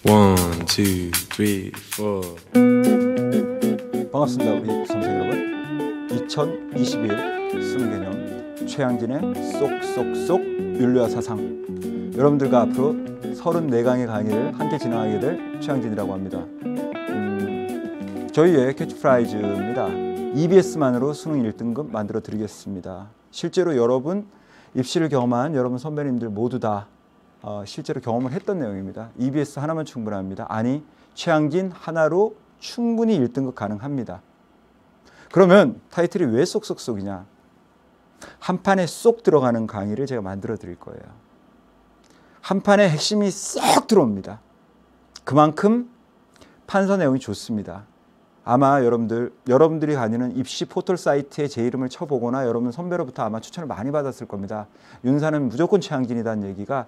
One, two, three, four. 반갑습니다, 우리 수험생 여러분. 2021 수능개념 최양진의 쏙쏙쏙 윤리와 사상. 여러분들과 앞으로 34강의 강의를 함께 진행하게 될 최양진이라고 합니다. 저희의 캐치프라이즈입니다. EBS만으로 수능 1등급 만들어 드리겠습니다. 실제로 여러분 입시를 경험한 여러분 선배님들 모두 다 실제로 경험을 했던 내용입니다. EBS 하나면 충분합니다. 아니, 최양진 하나로 충분히 1등급 가능합니다. 그러면 타이틀이 왜 쏙쏙쏙이냐? 한 판에 쏙 들어가는 강의를 제가 만들어 드릴 거예요. 한 판에 핵심이 쏙 들어옵니다. 그만큼 판서 내용이 좋습니다. 아마 여러분들이 다니는 입시 포털 사이트에 제 이름을 쳐보거나 여러분 선배로부터 아마 추천을 많이 받았을 겁니다. 윤사는 무조건 최양진이라는 얘기가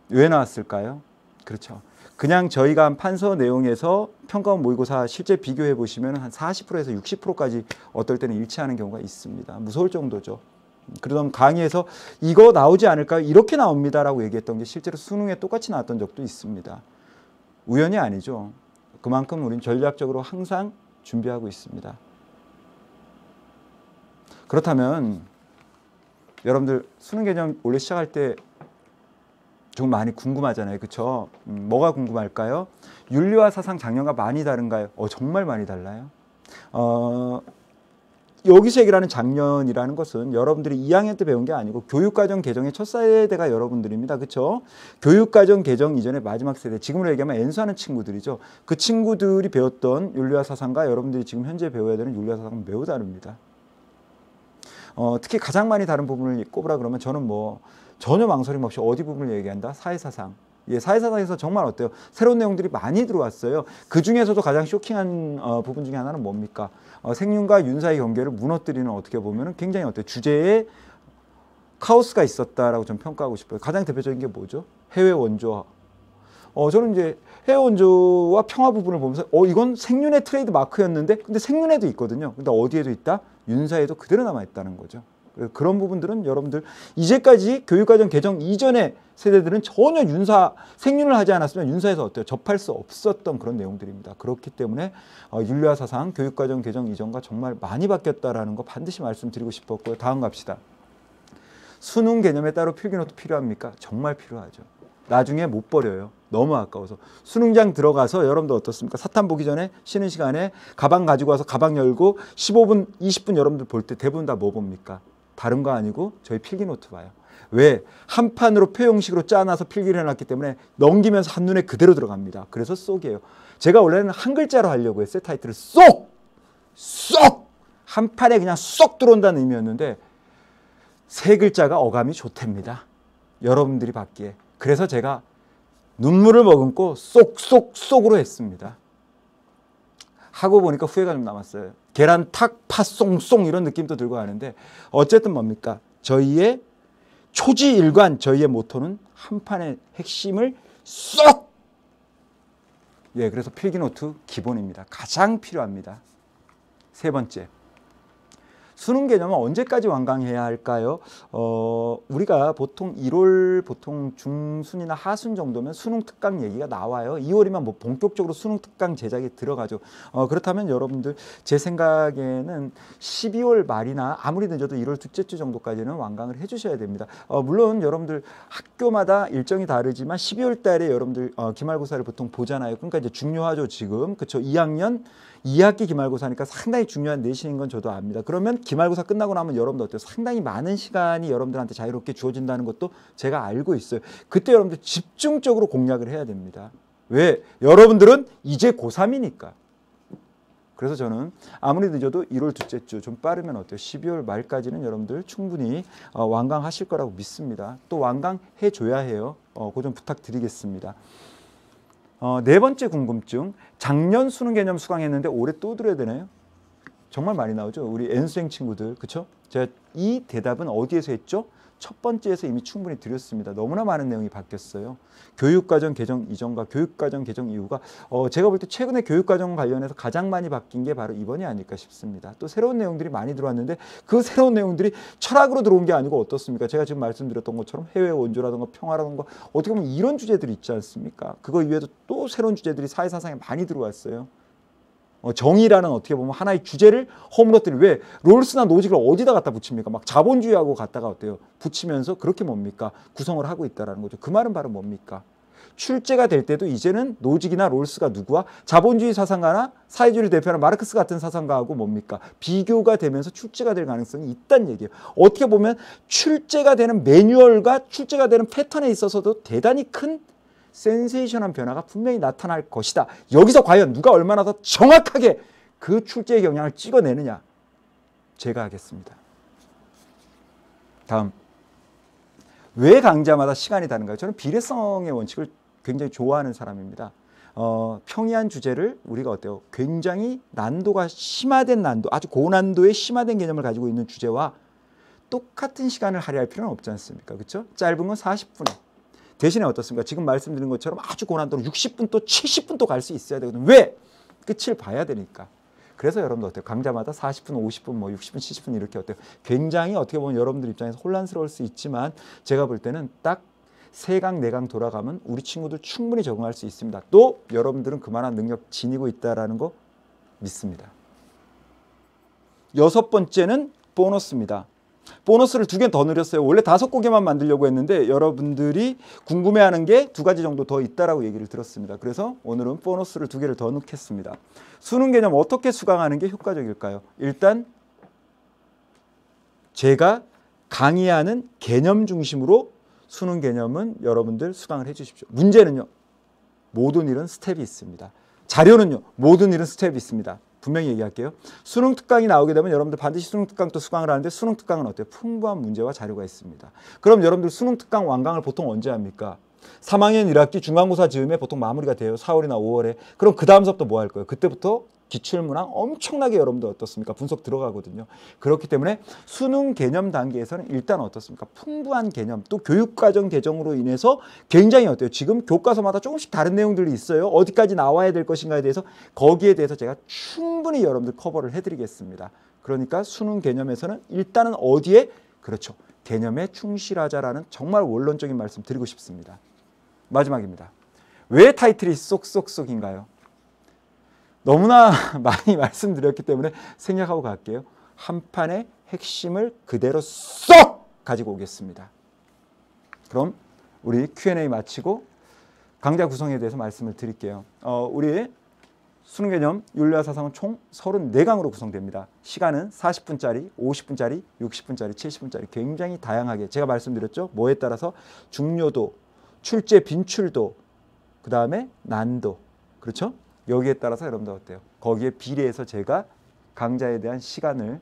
왜 나왔을까요? 그렇죠. 그냥 저희가 한 판서 내용에서 평가원 모의고사 실제 비교해 보시면 한 40%에서 60%까지 어떨 때는 일치하는 경우가 있습니다. 무서울 정도죠. 그러면 강의에서 이거 나오지 않을까요? 이렇게 나옵니다라고 얘기했던 게 실제로 수능에 똑같이 나왔던 적도 있습니다. 우연이 아니죠. 그만큼 우리는 전략적으로 항상 준비하고 있습니다. 그렇다면 여러분들 수능 개념 원래 시작할 때 좀 많이 궁금하잖아요. 그렇죠? 뭐가 궁금할까요? 윤리와 사상 작년과 많이 다른가요? 정말 많이 달라요. 여기서 얘기하는 작년이라는 것은 여러분들이 2학년 때 배운 게 아니고 교육과정 개정의 첫 세대가 여러분들입니다. 그렇죠? 교육과정 개정 이전의 마지막 세대, 지금으로 얘기하면 N수하는 친구들이죠. 그 친구들이 배웠던 윤리와 사상과 여러분들이 지금 현재 배워야 되는 윤리와 사상은 매우 다릅니다. 특히 가장 많이 다른 부분을 꼽으라 그러면 저는 전혀 망설임 없이 어디 부분을 얘기한다? 사회사상. 예, 사회사상에서 정말 어때요? 새로운 내용들이 많이 들어왔어요. 그 중에서도 가장 쇼킹한 부분 중에 하나는 뭡니까? 생윤과 윤 사이 관계를 무너뜨리는, 어떻게 보면 굉장히 어때요? 주제에 카오스가 있었다라고 좀 평가하고 싶어요. 가장 대표적인 게 뭐죠? 해외 원조화. 저는 이제 해외 원조와 평화 부분을 보면서 이건 생윤의 트레이드 마크였는데, 근데 생윤에도 있거든요. 근데 어디에도 있다? 윤사에도 그대로 남아 있다는 거죠. 그런 부분들은 여러분들 이제까지 교육과정 개정 이전의 세대들은 전혀 생윤을 하지 않았으면 윤사에서 어때요? 접할 수 없었던 그런 내용들입니다. 그렇기 때문에 윤리와 사상 교육과정 개정 이전과 정말 많이 바뀌었다라는 거 반드시 말씀드리고 싶었고요. 다음 갑시다. 수능 개념에 따로 필기노트 필요합니까? 정말 필요하죠. 나중에 못 버려요. 너무 아까워서. 수능장 들어가서 여러분들 어떻습니까? 사탐 보기 전에 쉬는 시간에 가방 가지고 와서 가방 열고 15분, 20분 여러분들 볼 때 대부분 다 뭐 봅니까? 다른 거 아니고 저희 필기노트 봐요. 왜? 한 판으로 표형식으로 짜놔서 필기를 해놨기 때문에 넘기면서 한눈에 그대로 들어갑니다. 그래서 쏙이에요. 제가 원래는 한 글자로 하려고 했어요. 타이틀을 쏙! 쏙! 한 판에 그냥 쏙 들어온다는 의미였는데 세 글자가 어감이 좋답니다. 여러분들이 받기에. 그래서 제가 눈물을 머금고 쏙쏙쏙으로 했습니다. 하고 보니까 후회가 좀 남았어요. 계란 탁 파송송 이런 느낌도 들고 하는데 어쨌든 뭡니까? 저희의 초지일관, 저희의 모토는 한 판의 핵심을 쏙! 예, 그래서 필기노트 기본입니다. 가장 필요합니다. 세 번째. 수능 개념은 언제까지 완강해야 할까요? 우리가 보통 1월 중순이나 하순 정도면 수능 특강 얘기가 나와요. 2월이면 본격적으로 수능 특강 제작에 들어가죠. 그렇다면 여러분들 제 생각에는 12월 말이나 아무리 늦어도 1월 둘째 주 정도까지는 완강을 해주셔야 됩니다. 물론 여러분들 학교마다 일정이 다르지만 12월 달에 여러분들 기말고사를 보통 보잖아요. 그러니까 이제 중요하죠, 지금. 그렇죠? 2학기 기말고사니까 상당히 중요한 내신인 건 저도 압니다. 그러면 기말고사 끝나고 나면 여러분들 어때요? 상당히 많은 시간이 여러분들한테 자유롭게 주어진다는 것도 제가 알고 있어요. 그때 여러분들 집중적으로 공략을 해야 됩니다. 왜? 여러분들은 이제 고3이니까. 그래서 저는 아무리 늦어도 1월 둘째 주, 좀 빠르면 어때요? 12월 말까지는 여러분들 충분히 완강하실 거라고 믿습니다. 또 완강해 줘야 해요. 그거 좀 부탁드리겠습니다. 네 번째 궁금증. 작년 수능 개념 수강했는데 올해 또 들어야 되나요? 정말 많이 나오죠. 우리 N수생 친구들. 그렇죠? 제가 이 대답은 어디에서 했죠? 첫 번째에서 이미 충분히 드렸습니다. 너무나 많은 내용이 바뀌었어요. 교육과정 개정 이전과 교육과정 개정 이후가 제가 볼 때 최근에 교육과정 관련해서 가장 많이 바뀐 게 바로 이번이 아닐까 싶습니다. 또 새로운 내용들이 많이 들어왔는데 그 새로운 내용들이 철학으로 들어온 게 아니고 어떻습니까? 제가 지금 말씀드렸던 것처럼 해외 원조라든가 평화라든가 어떻게 보면 이런 주제들이 있지 않습니까? 그거 이외에도 또 새로운 주제들이 사회사상에 많이 들어왔어요. 정의라는 어떻게 보면 하나의 주제를 허물어뜨리는, 왜 롤스나 노직을 어디다 갖다 붙입니까? 막 자본주의하고 갖다가 어때요? 붙이면서 그렇게 뭡니까? 구성을 하고 있다라는 거죠. 그 말은 바로 뭡니까? 출제가 될 때도 이제는 노직이나 롤스가 누구와 자본주의 사상가나 사회주의를 대표하는 마르크스 같은 사상가하고 뭡니까? 비교가 되면서 출제가 될 가능성이 있다는 얘기예요. 어떻게 보면 출제가 되는 매뉴얼과 출제가 되는 패턴에 있어서도 대단히 큰 센세이션한 변화가 분명히 나타날 것이다. 여기서 과연 누가 얼마나 더 정확하게 그 출제의 경향을 찍어내느냐, 제가 하겠습니다. 다음, 왜 강좌마다 시간이 다른가요? 저는 비례성의 원칙을 굉장히 좋아하는 사람입니다. 평이한 주제를 우리가 어때요? 굉장히 난도가 심화된 난도, 아주 고난도의 심화된 개념을 가지고 있는 주제와 똑같은 시간을 할애할 필요는 없지 않습니까? 그렇죠? 짧은 건 40분에. 대신에 어떻습니까? 지금 말씀드린 것처럼 아주 고난도로 60분 또 70분 또 갈 수 있어야 되거든요. 왜? 끝을 봐야 되니까. 그래서 여러분들 어때요? 강좌마다 40분, 50분, 뭐 60분, 70분 이렇게 어때요? 굉장히 어떻게 보면 여러분들 입장에서 혼란스러울 수 있지만 제가 볼 때는 딱 3강, 4강 돌아가면 우리 친구들 충분히 적응할 수 있습니다. 또 여러분들은 그만한 능력 지니고 있다는 거 믿습니다. 6번째는 보너스입니다. 보너스를 2개 더 늘렸어요. 원래 5곡에만 만들려고 했는데 여러분들이 궁금해하는 게 2가지 정도 더 있다라고 얘기를 들었습니다. 그래서 오늘은 보너스를 2개를 더 넣겠습니다. 수능 개념 어떻게 수강하는 게 효과적일까요? 일단 제가 강의하는 개념 중심으로 수능 개념은 여러분들 수강을 해 주십시오. 문제는요, 모든 일은 스텝이 있습니다. 자료는요, 모든 일은 스텝이 있습니다. 분명히 얘기할게요. 수능 특강이 나오게 되면 여러분들 반드시 수능 특강도 수강을 하는데 수능 특강은 어때요? 풍부한 문제와 자료가 있습니다. 그럼 여러분들 수능 특강 완강을 보통 언제 합니까? 3학년 1학기 중간고사 즈음에 보통 마무리가 돼요. 4월이나 5월에. 그럼 그 다음 수업도 뭐 할 거예요? 그때부터 기출문항 엄청나게 여러분들 어떻습니까? 분석 들어가거든요. 그렇기 때문에 수능 개념 단계에서는 일단 어떻습니까? 풍부한 개념, 또 교육과정 개정으로 인해서 굉장히 어때요? 지금 교과서마다 조금씩 다른 내용들이 있어요. 어디까지 나와야 될 것인가에 대해서, 거기에 대해서 제가 충분히 여러분들 커버를 해드리겠습니다. 그러니까 수능 개념에서는 일단은 어디에? 그렇죠. 개념에 충실하자라는 정말 원론적인 말씀 드리고 싶습니다. 마지막입니다. 왜 타이틀이 쏙쏙쏙인가요? 너무나 많이 말씀드렸기 때문에 생략하고 갈게요. 한 판의 핵심을 그대로 쏙 가지고 오겠습니다. 그럼 우리 Q&A 마치고 강좌 구성에 대해서 말씀을 드릴게요. 우리 수능 개념 윤리와 사상은 총 34강으로 구성됩니다. 시간은 40분짜리, 50분짜리, 60분짜리, 70분짜리 굉장히 다양하게 제가 말씀드렸죠. 뭐에 따라서 중요도, 출제 빈출도, 그 다음에 난도, 그렇죠? 여기에 따라서 여러분들 어때요? 거기에 비례해서 제가 강좌에 대한 시간을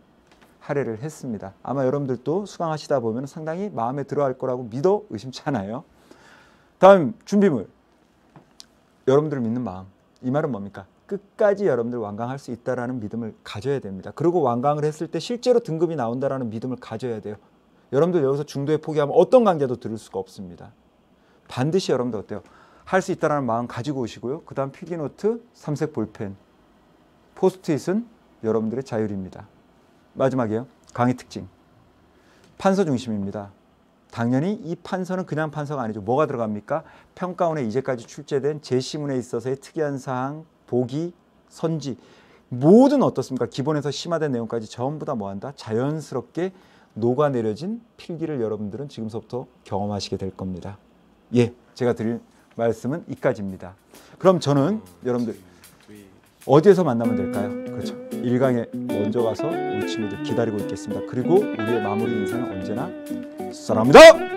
할애를 했습니다. 아마 여러분들도 수강하시다 보면 상당히 마음에 들어할 거라고 믿어 의심치 않아요. 다음 준비물. 여러분들을 믿는 마음. 이 말은 뭡니까? 끝까지 여러분들 완강할 수 있다는 믿음을 가져야 됩니다. 그리고 완강을 했을 때 실제로 등급이 나온다는 믿음을 가져야 돼요. 여러분들 여기서 중도에 포기하면 어떤 강좌도 들을 수가 없습니다. 반드시 여러분들 어때요? 할 수 있다는 마음 가지고 오시고요. 그 다음 필기노트, 삼색 볼펜, 포스트잇은 여러분들의 자율입니다. 마지막이에요. 강의 특징. 판서 중심입니다. 당연히 이 판서는 그냥 판서가 아니죠. 뭐가 들어갑니까? 평가원에 이제까지 출제된 제시문에 있어서의 특이한 사항, 보기, 선지, 모든 어떻습니까? 기본에서 심화된 내용까지 전부 다 뭐한다? 자연스럽게 녹아내려진 필기를 여러분들은 지금서부터 경험하시게 될 겁니다. 예, 제가 드릴 말씀은 이까지입니다. 그럼 저는 여러분들 어디에서 만나면 될까요? 그렇죠. 1강에 먼저 가서 우리 친구들 기다리고 있겠습니다. 그리고 우리의 마무리 인사는 언제나 사랑합니다.